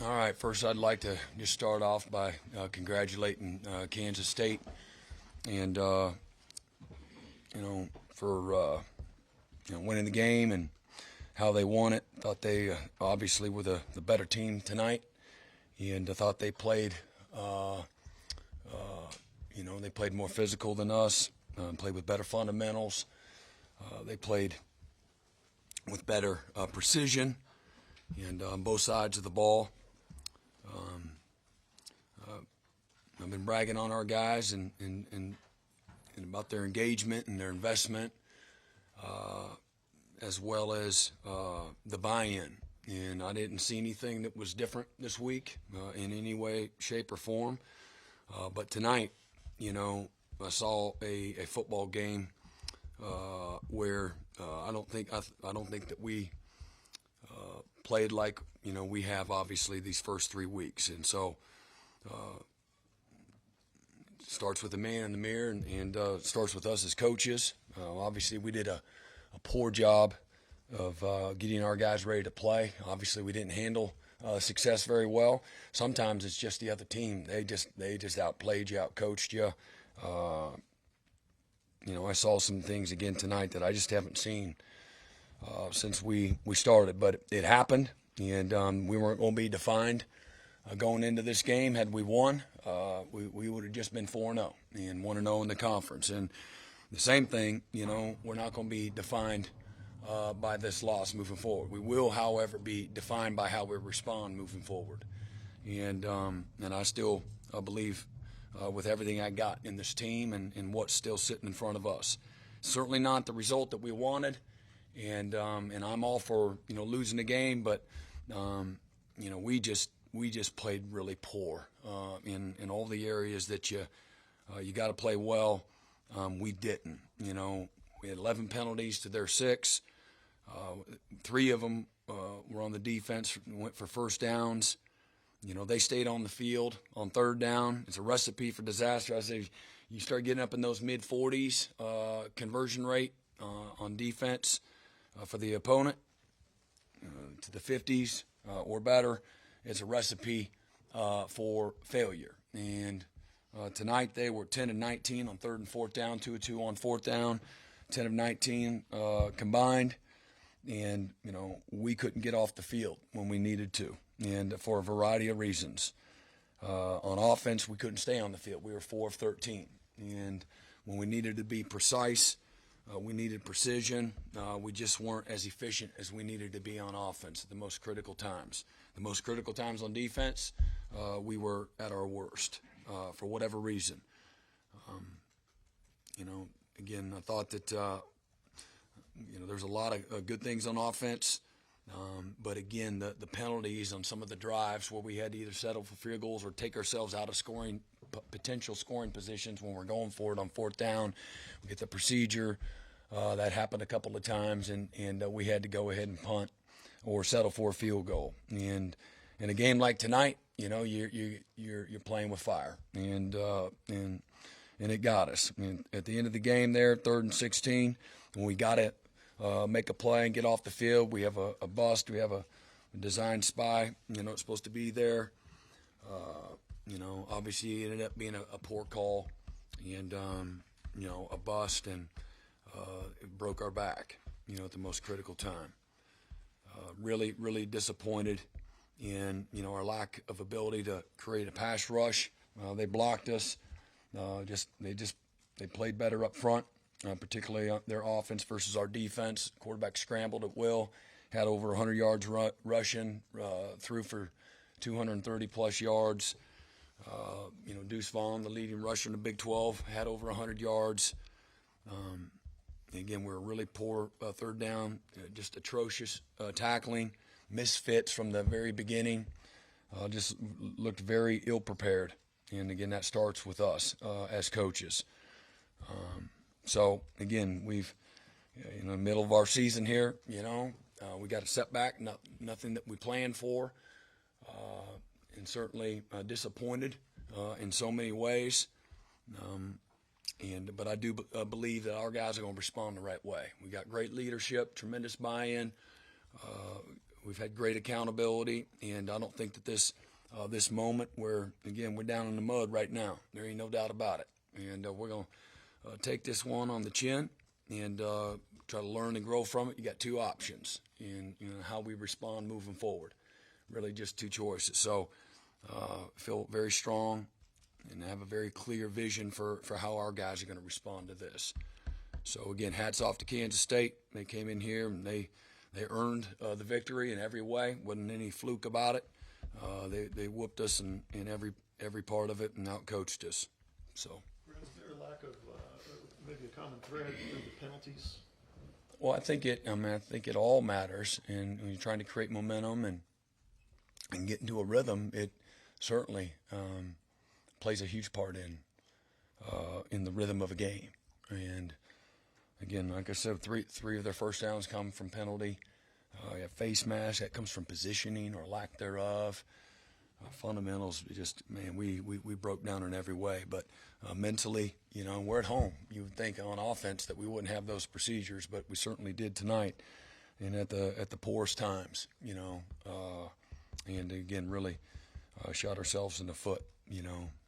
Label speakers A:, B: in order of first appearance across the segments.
A: All right, first I'd like to just start off by congratulating Kansas State and for winning the game and how they won it. Thought they obviously were the better team tonight, and I thought they played they played more physical than us, played with better fundamentals. They played with better precision and on both sides of the ball. I've been bragging on our guys and about their engagement and their investment, as well as the buy-in. And I didn't see anything that was different this week in any way, shape, or form. But tonight, I saw a football game where I don't think that we played like we have obviously these first 3 weeks, and so it starts with the man in the mirror, and it starts with us as coaches. Obviously, we did a poor job of getting our guys ready to play. Obviously, we didn't handle success very well. Sometimes it's just the other team. They just outplayed you, outcoached you. I saw some things again tonight that I just haven't seen since we started. But it happened, and we weren't going to be defined going into this game. Had we won, we would have just been 4-0 and 1-0 in the conference. And the same thing, we're not going to be defined by this loss moving forward. We will, however, be defined by how we respond moving forward. And I still believe with everything I got in this team and what's still sitting in front of us. Certainly not the result that we wanted, and I'm all for losing the game, but we just played really poor in all the areas that you got to play well. We didn't. We had 11 penalties to their 6. 3 of them were on the defense, went for first downs. They stayed on the field on third down. It's a recipe for disaster. I say you start getting up in those mid-40s conversion rate on defense for the opponent to the 50s or better. It's a recipe for failure. And tonight they were 10 of 19 on third and fourth down, 2 of 2 on fourth down, 10 of 19 combined. And, we couldn't get off the field when we needed to, and for a variety of reasons. On offense, we couldn't stay on the field. We were 4 of 13. And when we needed to be precise, we needed precision. We just weren't as efficient as we needed to be on offense at the most critical times. The most critical times on defense, we were at our worst for whatever reason. Again, I thought that there's a lot of good things on offense, but again, the penalties on some of the drives where we had to either settle for field goals or take ourselves out of potential scoring positions when we're going for it on fourth down. We get the procedure that happened a couple of times, and we had to go ahead and punt or settle for a field goal. And in a game like tonight, you're playing with fire, and it got us. And at the end of the game, there, 3rd and 16, when we got it. Make a play and get off the field. We have a bust. We have a design spy. It's supposed to be there. Obviously it ended up being a poor call and, a bust, and it broke our back, at the most critical time. Really, really disappointed in, our lack of ability to create a pass rush. They blocked us. They played better up front. Particularly their offense versus our defense. Quarterback scrambled at will, had over 100 yards rushing, threw for 230-plus yards. Deuce Vaughn, the leading rusher in the Big 12, had over 100 yards. Again, we were really poor third down, just atrocious tackling, misfits from the very beginning. Just looked very ill-prepared. And, again, that starts with us as coaches. So, again, we've, in the middle of our season here, we got a setback, nothing that we planned for, and certainly disappointed in so many ways. But I do believe that our guys are going to respond the right way. We got great leadership, tremendous buy-in. we've had great accountability, and I don't think that this moment where, again, we're down in the mud right now. There ain't no doubt about it. And we're going to take this one on the chin and try to learn and grow from it. You got two options in how we respond moving forward. Really just two choices. So feel very strong and have a very clear vision for how our guys are going to respond to this. So, again, hats off to Kansas State. They came in here and they earned the victory in every way. Wasn't any fluke about it. They whooped us in every part of it and outcoached us. So.
B: Is there a lack of maybe a common thread through the penalties?
A: Well, I think it all matters, and when you're trying to create momentum and get into a rhythm, it certainly plays a huge part in the rhythm of a game. And again, like I said, three of their first downs come from penalty. You have face mask, that comes from positioning or lack thereof. Fundamentals, we broke down in every way. But mentally, we're at home. You would think on offense that we wouldn't have those procedures, but we certainly did tonight, and at the poorest times, and again, really shot ourselves in the foot.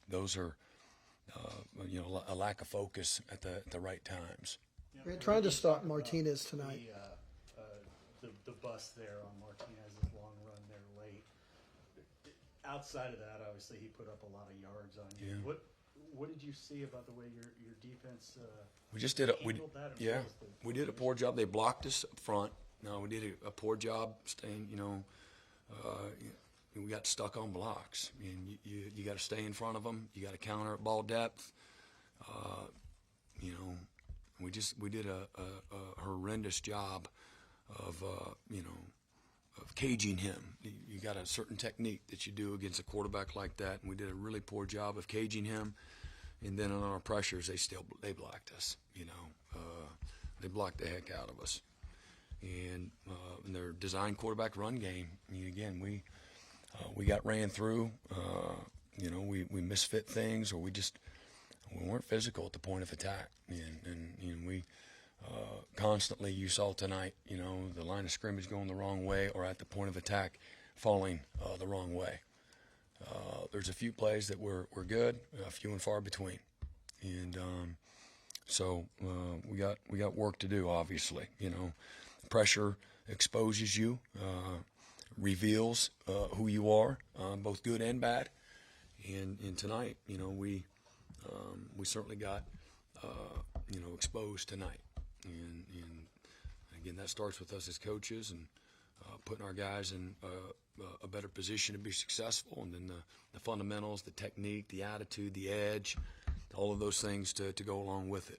A: Those are, a lack of focus at the right times.
C: We're trying to stop Martinez tonight.
D: The bust there on Martinez's long run there late. Outside of that, obviously he put up a lot of yards on you.
A: Yeah.
D: What did you see about the way your defense
A: We just did we did a poor job. They blocked us up front. No, we did a poor job staying. We got stuck on blocks. I mean, you got to stay in front of them. You got to counter at ball depth. We did a horrendous job of caging him. You got a certain technique that you do against a quarterback like that, and we did a really poor job of caging him. And then on our pressures, they blocked us. They blocked the heck out of us. And in their design quarterback run game, again, we got ran through. We misfit things, or we weren't physical at the point of attack, and we. Constantly, you saw tonight, the line of scrimmage going the wrong way or at the point of attack falling the wrong way. There's a few plays that were good, few and far between. And so we got work to do, obviously. Pressure exposes you, reveals who you are, both good and bad. And tonight, we certainly got, exposed tonight. And again, that starts with us as coaches and putting our guys in a better position to be successful, and then the fundamentals, the technique, the attitude, the edge, all of those things to go along with it.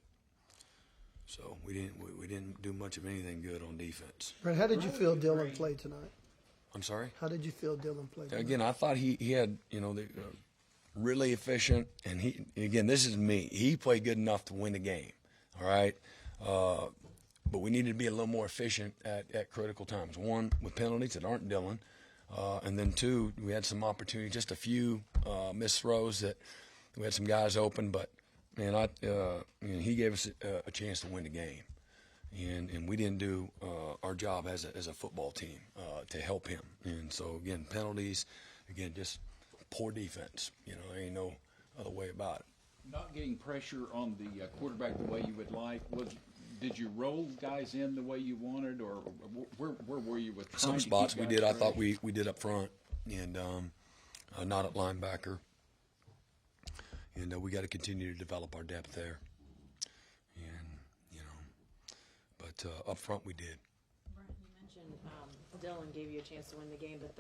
A: So we didn't do much of anything good on defense.
C: Brent, how did you feel Dylan played tonight?
A: I'm sorry?
C: How did you feel Dylan played tonight?
A: Again, I thought he had really efficient, and this is me. He played good enough to win the game. All right. But we needed to be a little more efficient at critical times. One, with penalties that aren't Dylan, and then two, we had some opportunity, just a few missed throws that we had some guys open, but he gave us a chance to win the game, and we didn't do our job as a football team to help him. And so again, penalties, just poor defense. There ain't no other way about it.
E: Not getting pressure on the quarterback the way you would like. Did you roll guys in the way you wanted, or where were you with
A: some spots we did? I thought we did up front, and not at linebacker. And we got to continue to develop our depth there. And but up front we did.
F: Brent, you mentioned Dylan gave you a chance to win the game, but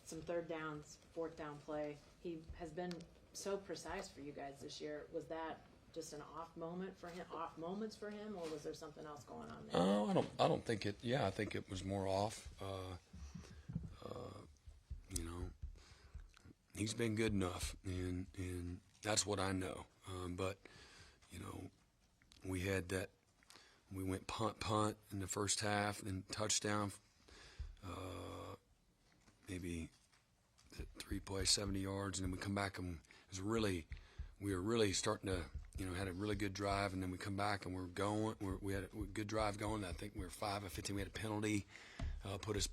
F: some third downs, fourth down play, he has been so precise for you guys this year. Was that just an off moments for him, or was there something else going on there?
A: I don't think it. Yeah, I think it was more off. He's been good enough, and that's what I know. But we had that. We went punt in the first half, then touchdown. Maybe 3 plays, 70 yards, and then we come back and we were really starting to, had a really good drive, and then we come back and we had a good drive going. I think we were 5 of 15. We had a penalty.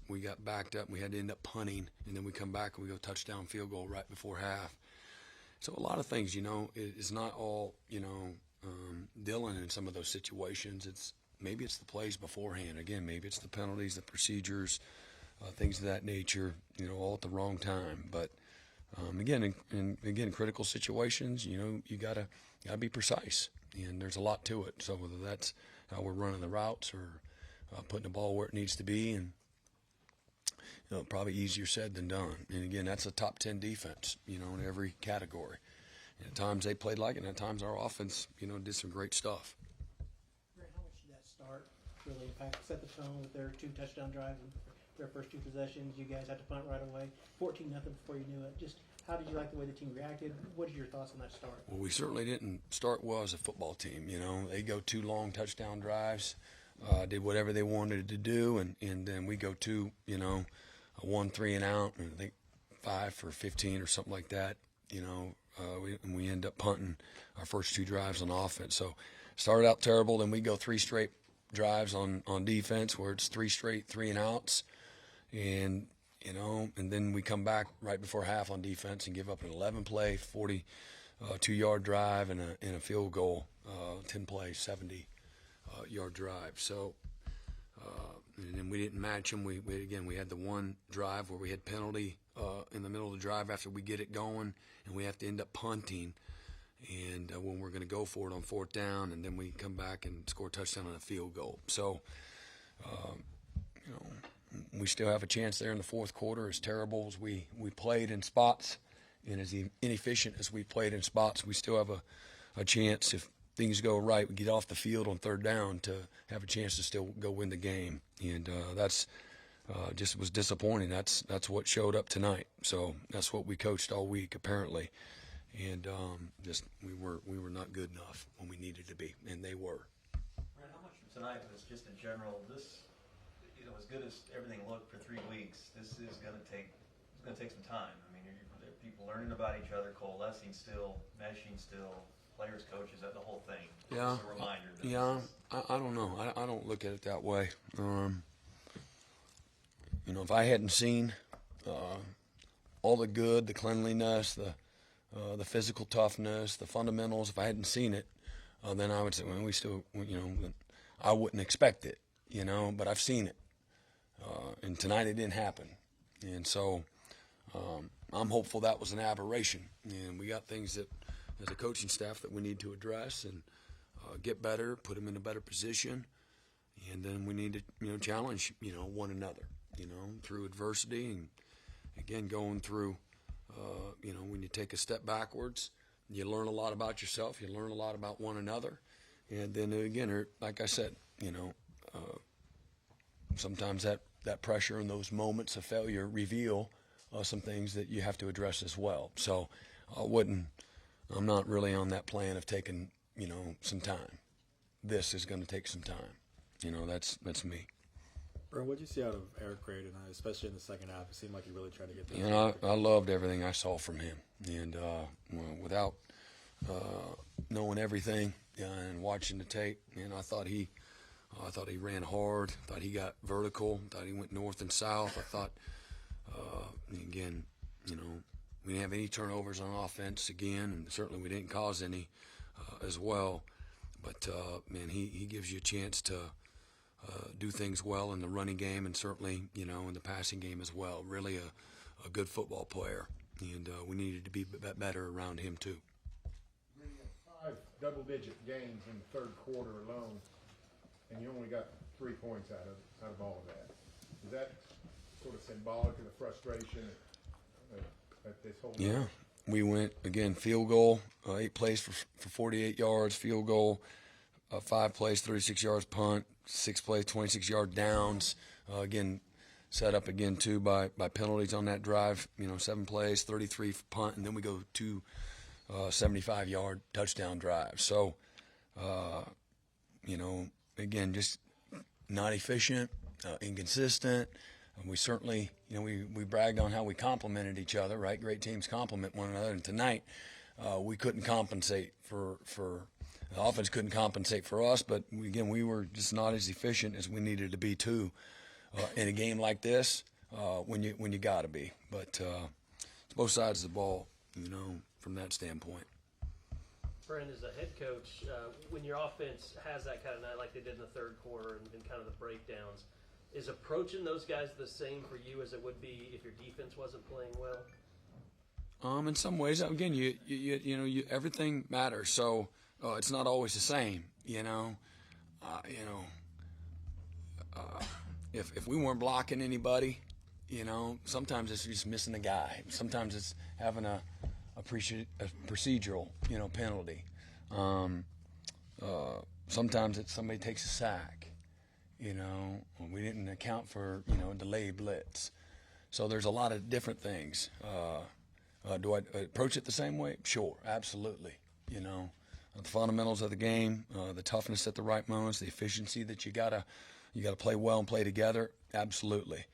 A: We got backed up. We had to end up punting, and then we come back and we go touchdown field goal right before half. So a lot of things, it's not all, Dylan in some of those situations. Maybe it's the plays beforehand. Again, maybe it's the penalties, the procedures, things of that nature, all at the wrong time. But again, in critical situations, you gotta be precise, and there's a lot to it. So whether that's how we're running the routes or putting the ball where it needs to be, and probably easier said than done. And again, that's a top 10 defense, in every category. And at times they played like it, and at times our offense, did some great stuff.
G: Brent, how much did that start really impact, set the tone with their 2 touchdown drives and their first 2 possessions? You guys had to punt right away, 14-0 before you knew it. Just how did you like the way the team reacted? What are your thoughts on that start?
A: Well, we certainly didn't start well as a football team. They go 2 long touchdown drives, did whatever they wanted to do, and then we go 2, a 1 3 and out, and I think 5 for 15 or something like that. And we end up punting our first 2 drives on offense. So started out terrible, then we go 3 straight drives on defense where it's 3 straight 3 and outs, and then we come back right before half on defense and give up an 11-play, 42-yard drive and a field goal, 10-play, 70-yard drive. So. And then we didn't match them. We had the one drive where we had penalty in the middle of the drive after we get it going, and we have to end up punting. And when we're going to go for it on 4th down, and then we come back and score a touchdown on a field goal. So, we still have a chance there in the 4th quarter. As terrible as we played in spots, and as inefficient as we played in spots, we still have a chance if things go right, we get off the field on 3rd down to have a chance to still go win the game. And that's just was disappointing. That's what showed up tonight. So that's what we coached all week apparently. And we were not good enough when we needed to be, and they were.
H: Brent, how much from tonight was just in general, this, as good as everything looked for 3 weeks, this is going to take some time. I mean, there are people learning about each other, coalescing still, meshing still, players, coaches, the whole thing.
A: Yeah.
H: Just a reminder. That
A: Yeah, I don't know. I don't look at it that way. If I hadn't seen all the good, the cleanliness, the physical toughness, the fundamentals, if I hadn't seen it, then I would say, well, we still, I wouldn't expect it, but I've seen it. And tonight it didn't happen. And so I'm hopeful that was an aberration. And we got things that, as a coaching staff, that we need to address and get better, put them in a better position. And then we need to, challenge, one another, through adversity. And, again, going through, when you take a step backwards, you learn a lot about yourself. You learn a lot about one another. And then, again, like I said, sometimes that pressure and those moments of failure reveal some things that you have to address as well. So I'm not really on that plan of taking, some time. This is going to take some time. That's me.
I: Bro, what did you see out of Eric Gray tonight, especially in the second half? It seemed like he really tried to get there.
A: I loved everything I saw from him. And without knowing everything and watching the tape, I thought he ran hard. Thought he got vertical. Thought he went north and south. I thought, again, we didn't have any turnovers on offense again, and certainly we didn't cause any as well. But, man, he gives you a chance to do things well in the running game and certainly, in the passing game as well. Really a good football player, and we needed to be better around him too.
J: 5 double-digit games in the 3rd quarter alone, and you only got 3 points out of all of that. Is that sort of symbolic of the frustration at this whole?
A: Yeah, we went again field goal, 8 plays for 48 yards, field goal, 5 plays, 36 yards, punt, 6 plays, 26-yard downs. Again, set up again too by penalties on that drive. 7 plays, 33 for punt, and then we go 2 75-yard touchdown drives. So, again, just not efficient, inconsistent. And we certainly, we bragged on how we complimented each other, right? Great teams compliment one another. And tonight, we couldn't compensate for the offense couldn't compensate for us, but we were just not as efficient as we needed to be too. in a game like this when you got to be. But it's both sides of the ball, from that standpoint.
K: Brent, as a head coach, when your offense has that kind of night like they did in the third quarter and kind of the breakdowns, is approaching those guys the same for you as it would be if your defense wasn't playing well?
A: In some ways, again, you everything matters. So it's not always the same. If we weren't blocking anybody, sometimes it's just missing a guy. Sometimes it's having a procedural, penalty. Sometimes it's somebody takes a sack. We didn't account for, delayed blitz. So there's a lot of different things. Do I approach it the same way? Sure, absolutely. The fundamentals of the game, the toughness at the right moments, the efficiency that you gotta play well and play together. Absolutely.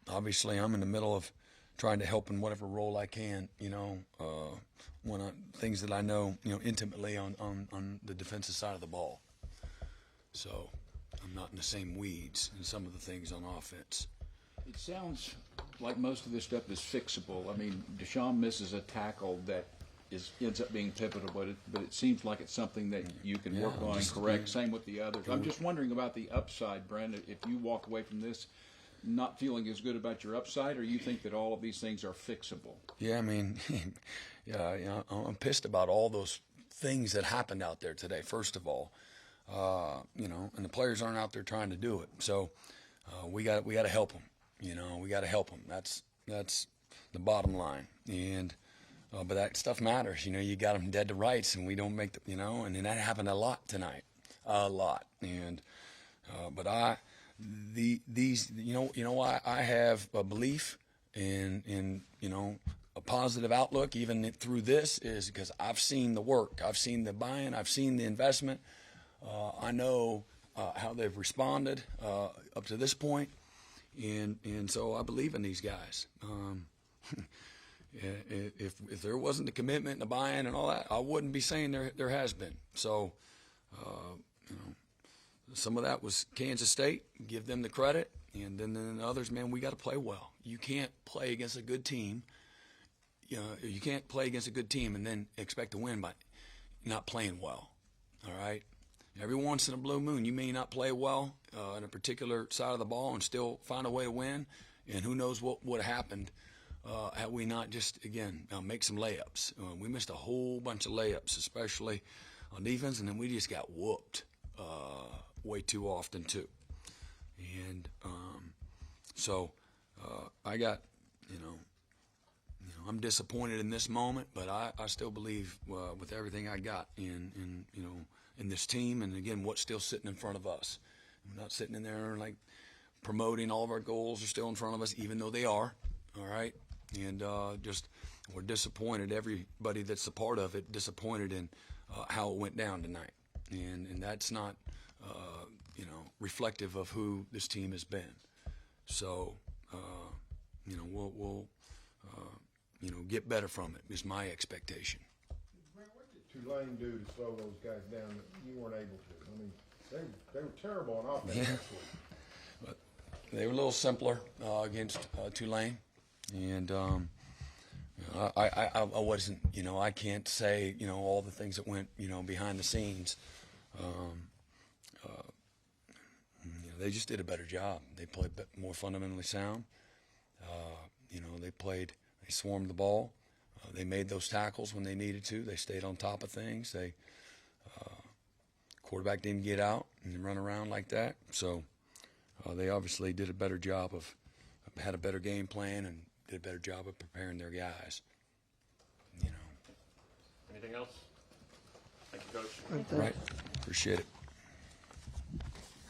A: Obviously, I'm in the middle of trying to help in whatever role I can. Things that I know, intimately on the defensive side of the ball. So I'm not in the same weeds in some of the things on offense.
E: It sounds like most of this stuff is fixable. I mean, Deshaun misses a tackle that ends up being pivotal, but it seems like it's something that you can work on and correct. Same with the others. I'm just wondering about the upside, Brent. If you walk away from this not feeling as good about your upside, or you think that all of these things are fixable?
A: Yeah, I mean, I'm pissed about all those things that happened out there today, first of all. And the players aren't out there trying to do it. So we got to help them. We got to help them. That's the bottom line. And but that stuff matters. You got them dead to rights, and we don't make and that happened a lot tonight, a lot. And but I have a belief in a positive outlook even through this, is because I've seen the work, I've seen the buy-in, I've seen the investment. I know how they've responded up to this point, and so I believe in these guys. If there wasn't the commitment and the buy-in and all that, I wouldn't be saying there has been. So, some of that was Kansas State. Give them the credit, and then the others, man, we got to play well. You can't play against a good team. You can't play against a good team and then expect to win by not playing well. All right. Every once in a blue moon, you may not play well in a particular side of the ball and still find a way to win. And who knows what would have happened had we not just, again, make some layups. We missed a whole bunch of layups, especially on defense, and then we just got whooped way too often too. And so I got, I'm disappointed in this moment, but I still believe with everything I got in this team, and again, what's still sitting in front of us. We're not sitting in there like promoting all of our goals are still in front of us, even though they are. All right, and just we're disappointed. Everybody that's a part of it disappointed in how it went down tonight, and that's not reflective of who this team has been. So we'll get better from it is my expectation.
J: Brent, what did Tulane do to slow those guys down that you weren't able to? I mean, they were terrible on offense last week.
A: But they were a little simpler against Tulane, and I wasn't. I can't say all the things that went behind the scenes. They just did a better job. They played more fundamentally sound. They swarmed the ball. They made those tackles when they needed to. They stayed on top of things. Quarterback didn't get out and run around like that. So they obviously did a better job had a better game plan and did a better job of preparing their guys.
K: Anything else? Thank you, Coach.
A: Right. Appreciate it.